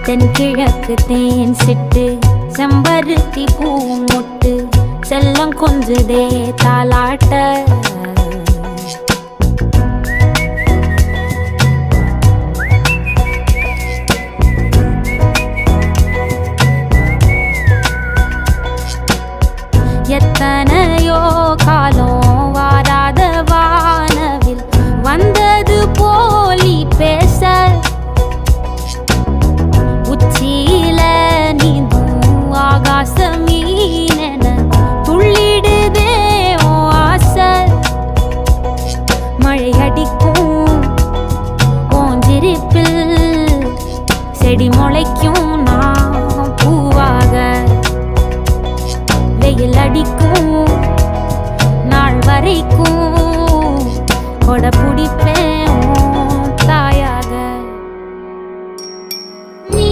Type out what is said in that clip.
தென்கிழக்கு தேன் சிட்டு செம்பருத்தி பூ முட்டு செல்லம் கொஞ்சுதே தாலாட்ட எத்தனையோ காலம் வாராத வானவில் வந்தது போலி பேச உச்சியில நீந்தும் ஆகாச மீனென துள்ளிடுதே ஓ ஆசை மழை அடிக்கும் ஓஞ்சிருப்பில் செடி முளைக்கும் நான் பூவாக வெயில் அடிக்கும் நாள் வரைக்கும் கொடை பிடிப்பேன்